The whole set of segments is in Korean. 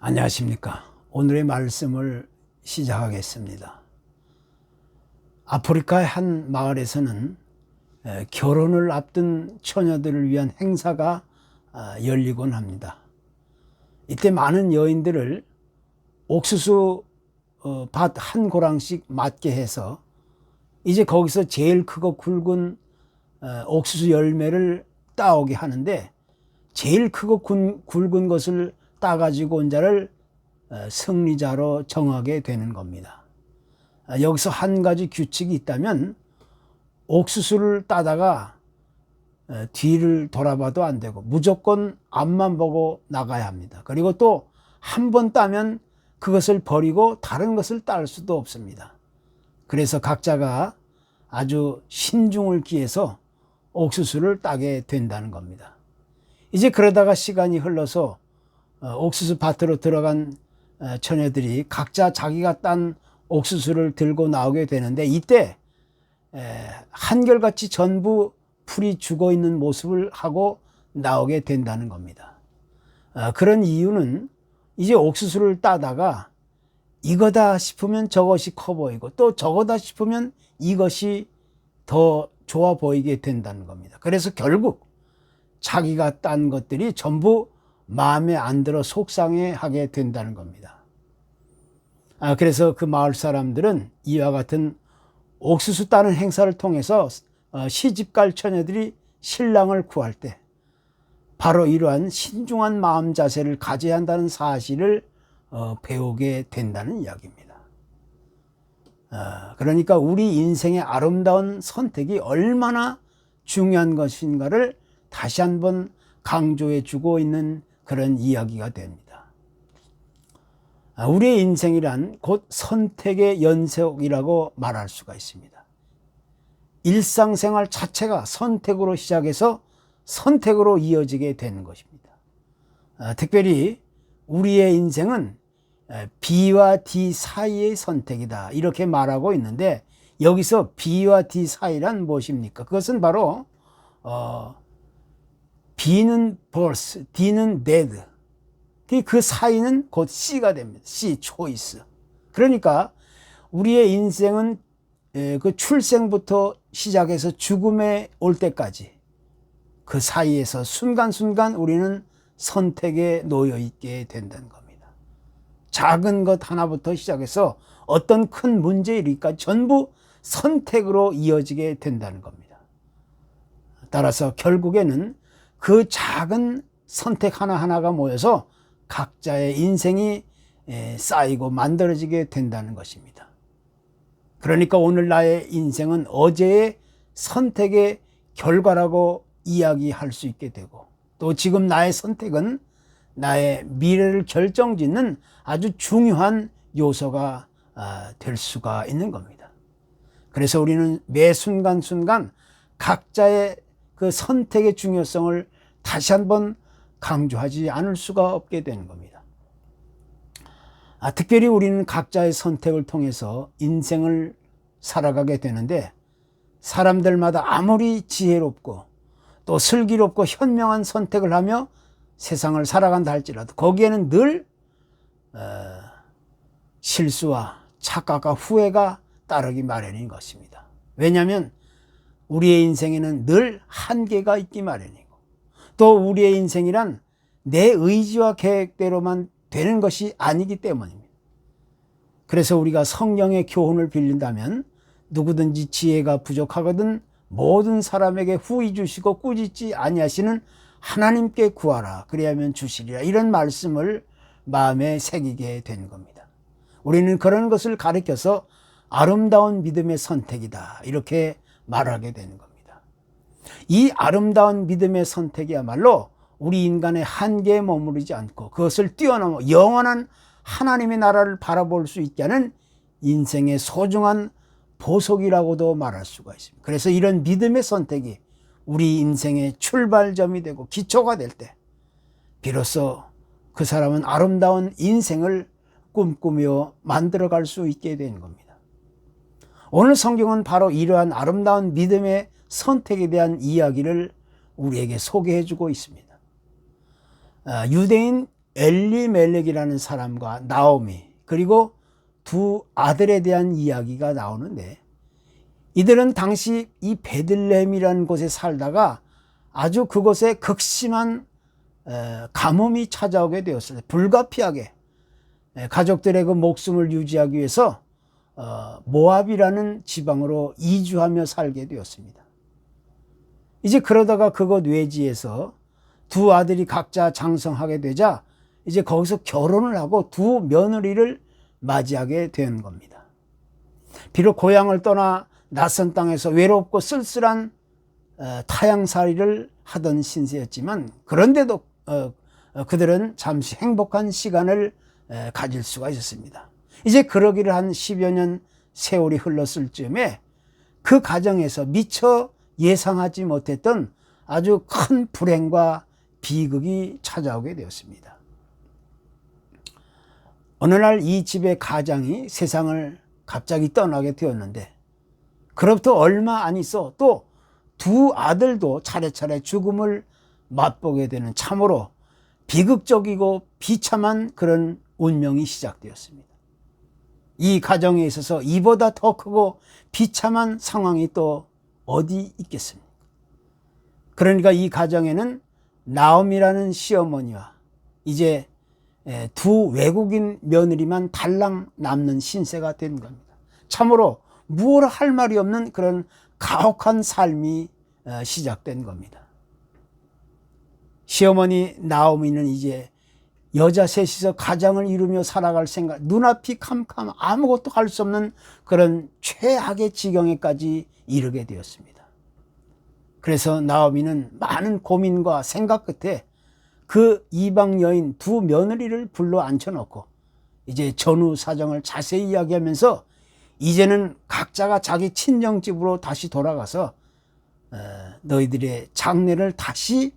안녕하십니까. 오늘의 말씀을 시작하겠습니다. 아프리카의 한 마을에서는 결혼을 앞둔 처녀들을 위한 행사가 열리곤 합니다. 이때 많은 여인들을 옥수수 밭 한 고랑씩 맞게 해서 이제 거기서 제일 크고 굵은 옥수수 열매를 따오게 하는데, 제일 크고 굵은 것을 따가지고 온 자를 승리자로 정하게 되는 겁니다. 여기서 한 가지 규칙이 있다면, 옥수수를 따다가 뒤를 돌아봐도 안 되고 무조건 앞만 보고 나가야 합니다. 그리고 또 한 번 따면 그것을 버리고 다른 것을 딸 수도 없습니다. 그래서 각자가 아주 신중을 기해서 옥수수를 따게 된다는 겁니다. 이제 그러다가 시간이 흘러서 옥수수 밭으로 들어간 처녀들이 각자 자기가 딴 옥수수를 들고 나오게 되는데, 이때 한결같이 전부 풀이 죽어 있는 모습을 하고 나오게 된다는 겁니다. 그런 이유는 이제 옥수수를 따다가 이거다 싶으면 저것이 커 보이고 또 저거다 싶으면 이것이 더 좋아 보이게 된다는 겁니다. 그래서 결국 자기가 딴 것들이 전부 마음에 안 들어 속상해하게 된다는 겁니다. 그래서 그 마을 사람들은 이와 같은 옥수수 따는 행사를 통해서 시집갈 처녀들이 신랑을 구할 때 바로 이러한 신중한 마음 자세를 가져야 한다는 사실을 배우게 된다는 이야기입니다. 그러니까 우리 인생의 아름다운 선택이 얼마나 중요한 것인가를 다시 한번 강조해 주고 있는 그런 이야기가 됩니다. 우리의 인생이란 곧 선택의 연속이라고 말할 수가 있습니다. 일상생활 자체가 선택으로 시작해서 선택으로 이어지게 되는 것입니다. 특별히 우리의 인생은 B와 D 사이의 선택이다, 이렇게 말하고 있는데, 여기서 B와 D 사이란 무엇입니까? 그것은 바로 B는 birth, D는 dead, 그 사이는 곧 C가 됩니다. C, choice. 그러니까 우리의 인생은 그 출생부터 시작해서 죽음에 올 때까지 그 사이에서 순간순간 우리는 선택에 놓여 있게 된다는 겁니다. 작은 것 하나부터 시작해서 어떤 큰 문제일까지 전부 선택으로 이어지게 된다는 겁니다. 따라서 결국에는 그 작은 선택 하나하나가 모여서 각자의 인생이 쌓이고 만들어지게 된다는 것입니다. 그러니까 오늘 나의 인생은 어제의 선택의 결과라고 이야기할 수 있게 되고, 또 지금 나의 선택은 나의 미래를 결정짓는 아주 중요한 요소가 될 수가 있는 겁니다. 그래서 우리는 매 순간순간 각자의 그 선택의 중요성을 다시 한번 강조하지 않을 수가 없게 되는 겁니다. 특별히 우리는 각자의 선택을 통해서 인생을 살아가게 되는데, 사람들마다 아무리 지혜롭고 또 슬기롭고 현명한 선택을 하며 세상을 살아간다 할지라도 거기에는 늘 실수와 착각과 후회가 따르기 마련인 것입니다. 왜냐하면 우리의 인생에는 늘 한계가 있기 마련이고, 또 우리의 인생이란 내 의지와 계획대로만 되는 것이 아니기 때문입니다. 그래서 우리가 성령의 교훈을 빌린다면, 누구든지 지혜가 부족하거든 모든 사람에게 후히 주시고 꾸짖지 아니하시는 하나님께 구하라 그리하면 주시리라, 이런 말씀을 마음에 새기게 된 겁니다. 우리는 그런 것을 가리켜서 아름다운 믿음의 선택이다, 이렇게 말하게 되는 겁니다. 이 아름다운 믿음의 선택이야말로 우리 인간의 한계에 머무르지 않고 그것을 뛰어넘어 영원한 하나님의 나라를 바라볼 수 있게 하는 인생의 소중한 보석이라고도 말할 수가 있습니다. 그래서 이런 믿음의 선택이 우리 인생의 출발점이 되고 기초가 될 때 비로소 그 사람은 아름다운 인생을 꿈꾸며 만들어갈 수 있게 되는 겁니다. 오늘 성경은 바로 이러한 아름다운 믿음의 선택에 대한 이야기를 우리에게 소개해 주고 있습니다. 유대인 엘리멜렉이라는 사람과 나오미, 그리고 두 아들에 대한 이야기가 나오는데, 이들은 당시 이 베들레헴이라는 곳에 살다가 아주 그곳에 극심한 가뭄이 찾아오게 되었어요. 불가피하게 가족들의 그 목숨을 유지하기 위해서 모압이라는 지방으로 이주하며 살게 되었습니다. 이제 그러다가 그곳 외지에서 두 아들이 각자 장성하게 되자 이제 거기서 결혼을 하고 두 며느리를 맞이하게 된 겁니다. 비록 고향을 떠나 낯선 땅에서 외롭고 쓸쓸한 타향살이를 하던 신세였지만, 그런데도 그들은 잠시 행복한 시간을 가질 수가 있었습니다. 이제 그러기를 한 10여 년 세월이 흘렀을 즈음에 그 가정에서 미처 예상하지 못했던 아주 큰 불행과 비극이 찾아오게 되었습니다. 어느 날 이 집의 가장이 세상을 갑자기 떠나게 되었는데, 그로부터 얼마 안 있어 또 두 아들도 차례차례 죽음을 맛보게 되는 참으로 비극적이고 비참한 그런 운명이 시작되었습니다. 이 가정에 있어서 이보다 더 크고 비참한 상황이 또 어디 있겠습니까? 그러니까 이 가정에는 나옴이라는 시어머니와 이제 두 외국인 며느리만 달랑 남는 신세가 된 겁니다. 참으로 무엇 할 말이 없는 그런 가혹한 삶이 시작된 겁니다. 시어머니 나오미는 이제 여자 셋이서 가정을 이루며 살아갈 생각, 눈앞이 캄캄 아무것도 할 수 없는 그런 최악의 지경에까지 이르게 되었습니다. 그래서 나오미는 많은 고민과 생각 끝에 그 이방 여인 두 며느리를 불러 앉혀놓고 이제 전후 사정을 자세히 이야기하면서 이제는 각자가 자기 친정집으로 다시 돌아가서 너희들의 장례를 다시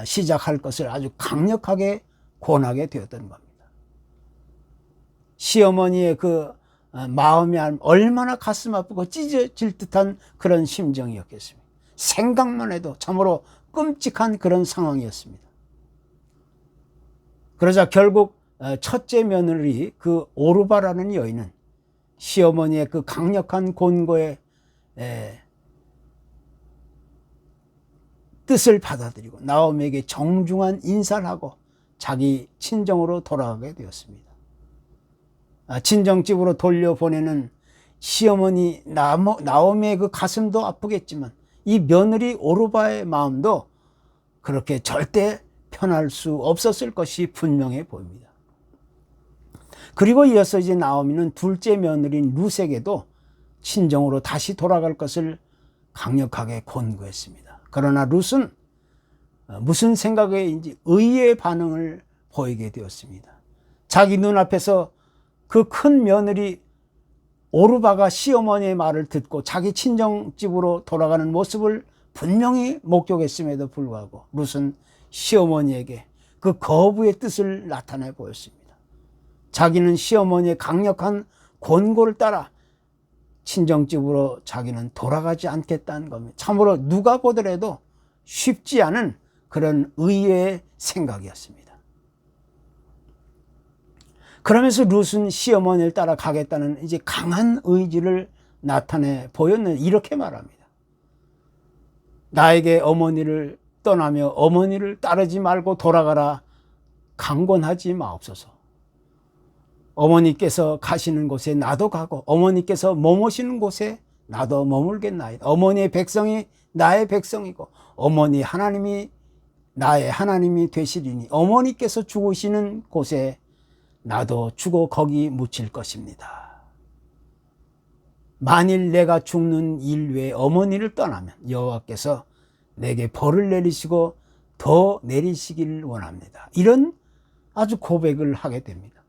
시작할 것을 아주 강력하게 권하게 되었던 겁니다. 시어머니의 그 마음이 얼마나 가슴 아프고 찢어질 듯한 그런 심정이었겠습니까? 생각만 해도 참으로 끔찍한 그런 상황이었습니다. 그러자 결국 첫째 며느리 그 오르바라는 여인은 시어머니의 그 강력한 권고에 뜻을 받아들이고 나오미에게 정중한 인사를 하고 자기 친정으로 돌아가게 되었습니다. 친정집으로 돌려보내는 시어머니 나오미의 그 가슴도 아프겠지만 이 며느리 오르바의 마음도 그렇게 절대 편할 수 없었을 것이 분명해 보입니다. 그리고 이어서 이제 나오미는 둘째 며느리인 룻에게도 친정으로 다시 돌아갈 것을 강력하게 권고했습니다. 그러나 룻은 무슨 생각에인지 의외의 반응을 보이게 되었습니다. 자기 눈앞에서 그 큰 며느리 오르바가 시어머니의 말을 듣고 자기 친정집으로 돌아가는 모습을 분명히 목격했음에도 불구하고 룻은 시어머니에게 그 거부의 뜻을 나타내 보였습니다. 자기는 시어머니의 강력한 권고를 따라 친정집으로 자기는 돌아가지 않겠다는 겁니다. 참으로 누가 보더라도 쉽지 않은 그런 의외의 생각이었습니다. 그러면서 룻은 시어머니를 따라 가겠다는 이제 강한 의지를 나타내 보였는데 이렇게 말합니다. 나에게 어머니를 떠나며 어머니를 따르지 말고 돌아가라 강권하지 마옵소서. 어머니께서 가시는 곳에 나도 가고 어머니께서 머무시는 곳에 나도 머물겠나이다. 어머니의 백성이 나의 백성이고 어머니 하나님이 나의 하나님이 되시리니 어머니께서 죽으시는 곳에 나도 죽어 거기 묻힐 것입니다. 만일 내가 죽는 일 외에 어머니를 떠나면 여호와께서 내게 벌을 내리시고 더 내리시기를 원합니다. 이런 아주 고백을 하게 됩니다.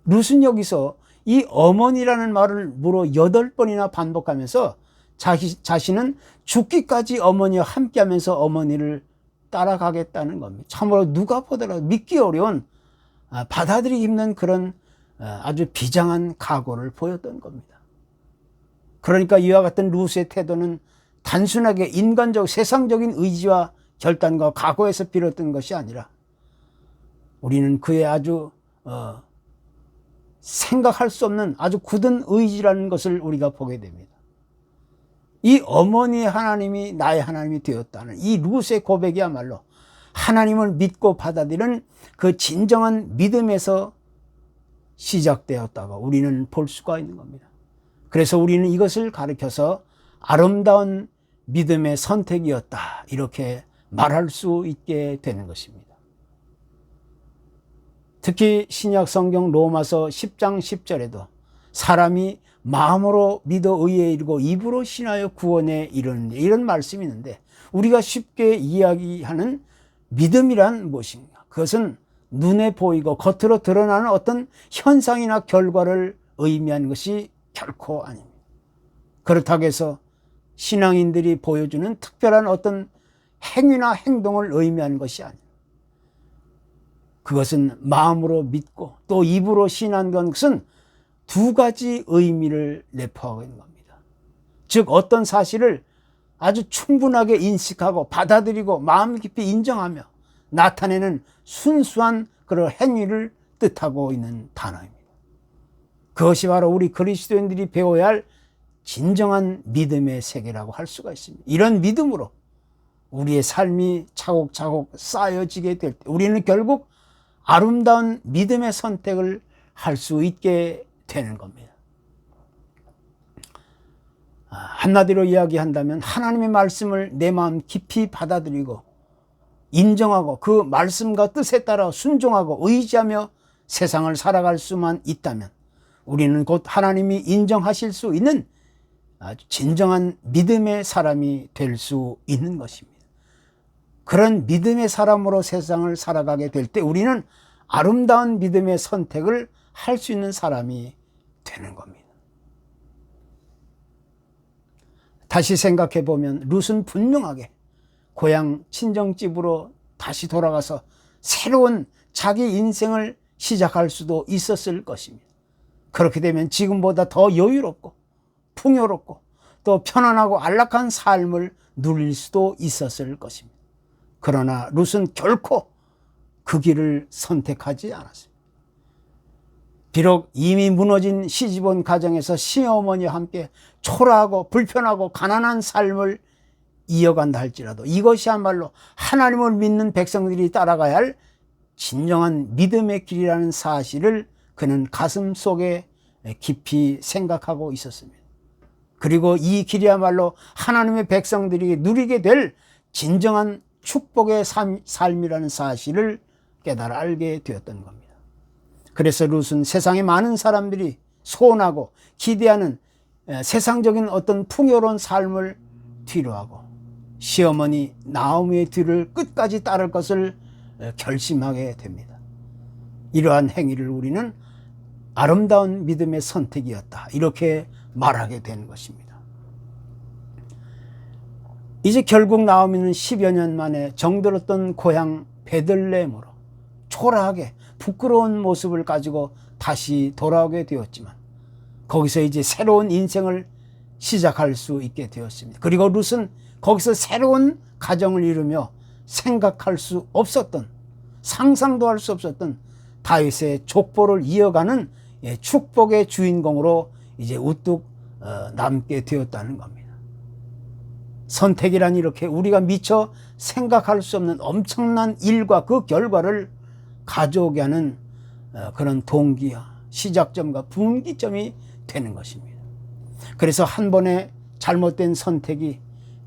룻은 여기서 이 어머니라는 말을 무려 8번이나 반복하면서 자신은 죽기까지 어머니와 함께하면서 어머니를 따라가겠다는 겁니다. 참으로 누가 보더라도 믿기 어려운 받아들이기 힘든 그런 아주 비장한 각오를 보였던 겁니다. 그러니까 이와 같은 룻의 태도는 단순하게 인간적 세상적인 의지와 결단과 각오에서 비롯된 것이 아니라 우리는 그의 아주 생각할 수 없는 아주 굳은 의지라는 것을 우리가 보게 됩니다. 이 어머니의 하나님이 나의 하나님이 되었다는 이 룻의 고백이야말로 하나님을 믿고 받아들이는 그 진정한 믿음에서 시작되었다고 우리는 볼 수가 있는 겁니다. 그래서 우리는 이것을 가르쳐서 아름다운 믿음의 선택이었다, 이렇게 말할 수 있게 되는 것입니다. 특히 신약 성경 로마서 10장 10절에도 사람이 마음으로 믿어 의에 이르고 입으로 신하여 구원에 이르는 이런 말씀이 있는데, 우리가 쉽게 이야기하는 믿음이란 무엇인가? 그것은 눈에 보이고 겉으로 드러나는 어떤 현상이나 결과를 의미하는 것이 결코 아닙니다. 그렇다고 해서 신앙인들이 보여주는 특별한 어떤 행위나 행동을 의미하는 것이 아닙니다. 그것은 마음으로 믿고 또 입으로 신한 것은 두 가지 의미를 내포하고 있는 겁니다. 즉 어떤 사실을 아주 충분하게 인식하고 받아들이고 마음 깊이 인정하며 나타내는 순수한 그런 행위를 뜻하고 있는 단어입니다. 그것이 바로 우리 그리스도인들이 배워야 할 진정한 믿음의 세계라고 할 수가 있습니다. 이런 믿음으로 우리의 삶이 차곡차곡 쌓여지게 될 때 우리는 결국 아름다운 믿음의 선택을 할 수 있게 되는 겁니다. 한마디로 이야기한다면 하나님의 말씀을 내 마음 깊이 받아들이고 인정하고 그 말씀과 뜻에 따라 순종하고 의지하며 세상을 살아갈 수만 있다면 우리는 곧 하나님이 인정하실 수 있는 아주 진정한 믿음의 사람이 될 수 있는 것입니다. 그런 믿음의 사람으로 세상을 살아가게 될 때 우리는 아름다운 믿음의 선택을 할 수 있는 사람이 되는 겁니다. 다시 생각해 보면 룻은 분명하게 고향 친정집으로 다시 돌아가서 새로운 자기 인생을 시작할 수도 있었을 것입니다. 그렇게 되면 지금보다 더 여유롭고 풍요롭고 또 편안하고 안락한 삶을 누릴 수도 있었을 것입니다. 그러나 룻은 결코 그 길을 선택하지 않았습니다. 비록 이미 무너진 시집온 가정에서 시어머니와 함께 초라하고 불편하고 가난한 삶을 이어간다 할지라도 이것이야말로 하나님을 믿는 백성들이 따라가야 할 진정한 믿음의 길이라는 사실을 그는 가슴 속에 깊이 생각하고 있었습니다. 그리고 이 길이야말로 하나님의 백성들이 누리게 될 진정한 축복의 삶이라는 사실을 깨달아 알게 되었던 겁니다. 그래서 룻은 세상의 많은 사람들이 소원하고 기대하는 세상적인 어떤 풍요로운 삶을 뒤로하고 시어머니 나오미의 뒤를 끝까지 따를 것을 결심하게 됩니다. 이러한 행위를 우리는 아름다운 믿음의 선택이었다, 이렇게 말하게 되는 것입니다. 이제 결국 나오미는 10여 년 만에 정들었던 고향 베들레헴으로 초라하게 부끄러운 모습을 가지고 다시 돌아오게 되었지만 거기서 이제 새로운 인생을 시작할 수 있게 되었습니다. 그리고 룻은 거기서 새로운 가정을 이루며 생각할 수 없었던, 상상도 할 수 없었던 다윗의 족보를 이어가는 축복의 주인공으로 이제 우뚝 남게 되었다는 겁니다. 선택이란 이렇게 우리가 미처 생각할 수 없는 엄청난 일과 그 결과를 가져오게 하는 그런 동기와 시작점과 분기점이 되는 것입니다. 그래서 한 번의 잘못된 선택이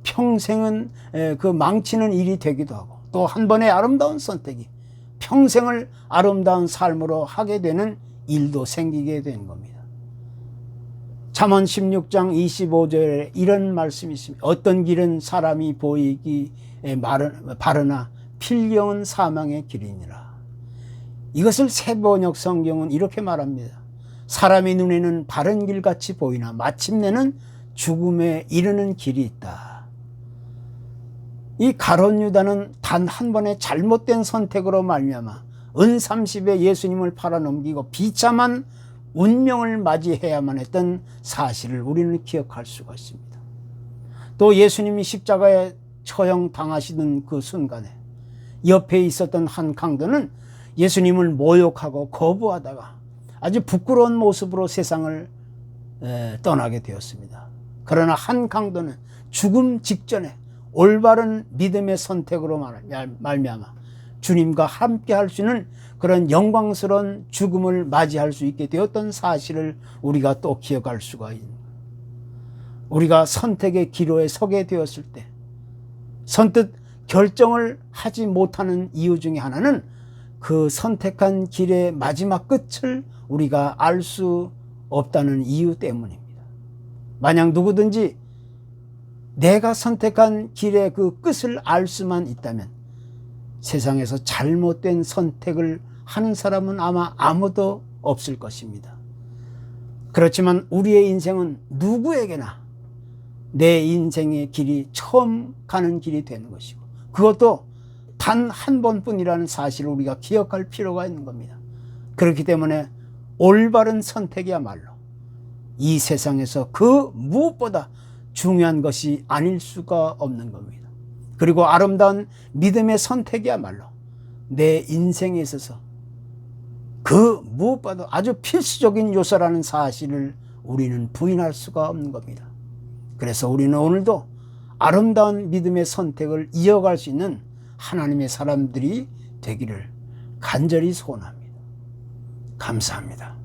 평생은 그 망치는 일이 되기도 하고 또 한 번의 아름다운 선택이 평생을 아름다운 삶으로 하게 되는 일도 생기게 되는 겁니다. 잠언 16장 25절에 이런 말씀이 있습니다. 어떤 길은 사람이 보이기 바르나 필경은 사망의 길이니라. 이것을 새번역 성경은 이렇게 말합니다. 사람의 눈에는 바른 길같이 보이나 마침내는 죽음에 이르는 길이 있다. 이 가룟 유다는 단 한 번의 잘못된 선택으로 말미암아 은30에 예수님을 팔아넘기고 비참한 운명을 맞이해야만 했던 사실을 우리는 기억할 수가 있습니다. 또 예수님이 십자가에 처형 당하시던 그 순간에 옆에 있었던 한 강도는 예수님을 모욕하고 거부하다가 아주 부끄러운 모습으로 세상을 떠나게 되었습니다. 그러나 한 강도는 죽음 직전에 올바른 믿음의 선택으로 말미암아 주님과 함께 할 수 있는 그런 영광스러운 죽음을 맞이할 수 있게 되었던 사실을 우리가 또 기억할 수가 있는 거예요. 우리가 선택의 기로에 서게 되었을 때 선뜻 결정을 하지 못하는 이유 중에 하나는 그 선택한 길의 마지막 끝을 우리가 알 수 없다는 이유 때문입니다. 만약 누구든지 내가 선택한 길의 그 끝을 알 수만 있다면 세상에서 잘못된 선택을 하는 사람은 아마 아무도 없을 것입니다. 그렇지만 우리의 인생은 누구에게나 내 인생의 길이 처음 가는 길이 되는 것이고 그것도 단 한 번뿐이라는 사실을 우리가 기억할 필요가 있는 겁니다. 그렇기 때문에 올바른 선택이야말로 이 세상에서 그 무엇보다 중요한 것이 아닐 수가 없는 겁니다. 그리고 아름다운 믿음의 선택이야말로 내 인생에 있어서 그 무엇보다 아주 필수적인 요소라는 사실을 우리는 부인할 수가 없는 겁니다. 그래서 우리는 오늘도 아름다운 믿음의 선택을 이어갈 수 있는 하나님의 사람들이 되기를 간절히 소원합니다. 감사합니다.